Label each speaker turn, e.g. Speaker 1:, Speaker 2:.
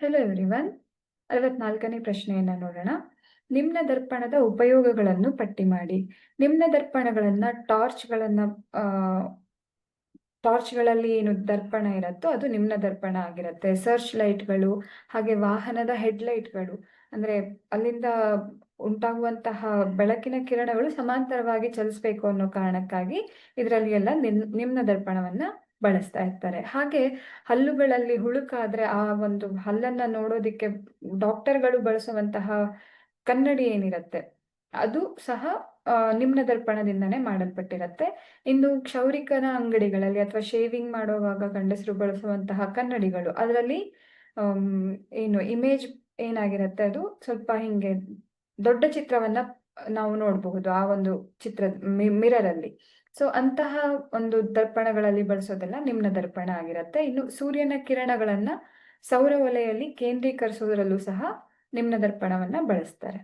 Speaker 1: Hello everyone. 64ನೇ ಪ್ರಶ್ನೆಯನ್ನ ನೋಡೋಣ. ನಿಮ್ನ ದರ್ಪಣದ ಉಪಯೋಗಗಳನ್ನು ಪಟ್ಟಿ ಮಾಡಿ. ನಿಮ್ನ ದರ್ಪಣಗಳನ್ನ ಟಾರ್ಚ್ಗಳಲ್ಲಿ ಏನು ದರ್ಪಣ ಇರುತ್ತೋ ಅದು ನಿಮ್ನ ದರ್ಪಣ ಆಗಿರುತ್ತೆ. ಸರ್ಚ್ ಲೈಟ್ಗಳು, ಹಾಗೆ ವಾಹನದ ಹೆಡ್ಲೈಟ್ಗಳು, ಅಂದ್ರೆ ಅಲ್ಲಿಂದ ಉಂಟಾಗುವಂತಹ ಬೆಳಕಿನ ಕಿರಣಗಳು ಸಮಾಂತರವಾಗಿ ಚಲಿಸಬೇಕು ಅನ್ನೋ ಕಾರಣಕ್ಕಾಗಿ ಇದರಲ್ಲಿ ಎಲ್ಲ ನಿಮ್ನ ದರ್ಪಣವನ್ನ ಬಳಸ್ತಾ ಇರ್ತಾರೆ. ಹಾಗೆ ಹಲ್ಲುಗಳಲ್ಲಿ ಹುಳುಕಾದ್ರೆ ಆ ಒಂದು ಹಲ್ಲನ್ನ ನೋಡೋದಿಕ್ಕೆ ಡಾಕ್ಟರ್ಗಳು ಬಳಸುವಂತಹ ಕನ್ನಡಿ ಏನಿರತ್ತೆ ಅದು ಸಹ ನಿಮ್ನ ದರ್ಪಣದಿಂದನೇ ಮಾಡಲ್ಪಟ್ಟಿರತ್ತೆ. ಇನ್ನು ಕ್ಷೌರಿಕನ ಅಂಗಡಿಗಳಲ್ಲಿ ಅಥವಾ ಶೇವಿಂಗ್ ಮಾಡುವಾಗ ಗಂಡಸರು ಬಳಸುವಂತಹ ಕನ್ನಡಿಗಳು, ಅದರಲ್ಲಿ ಏನು ಇಮೇಜ್ ಏನಾಗಿರತ್ತೆ ಅದು ಸ್ವಲ್ಪ ಹಿಂಗೆ ದೊಡ್ಡ ಚಿತ್ರವನ್ನ ನಾವು ನೋಡಬಹುದು ಆ ಒಂದು ಚಿತ್ರ ಮಿರರ್ ಅಲ್ಲಿ. ಸೊ ಅಂತಹ ಒಂದು ದರ್ಪಣಗಳಲ್ಲಿ ಬಳಸೋದೆಲ್ಲ ನಿಮ್ನ ದರ್ಪಣ ಆಗಿರತ್ತೆ. ಇನ್ನು ಸೂರ್ಯನ ಕಿರಣಗಳನ್ನ ಸೌರ ಒಲೆಯಲ್ಲಿ ಕೇಂದ್ರೀಕರಿಸೋದ್ರಲ್ಲೂ ಸಹ ನಿಮ್ನ ದರ್ಪಣವನ್ನ ಬಳಸ್ತಾರೆ.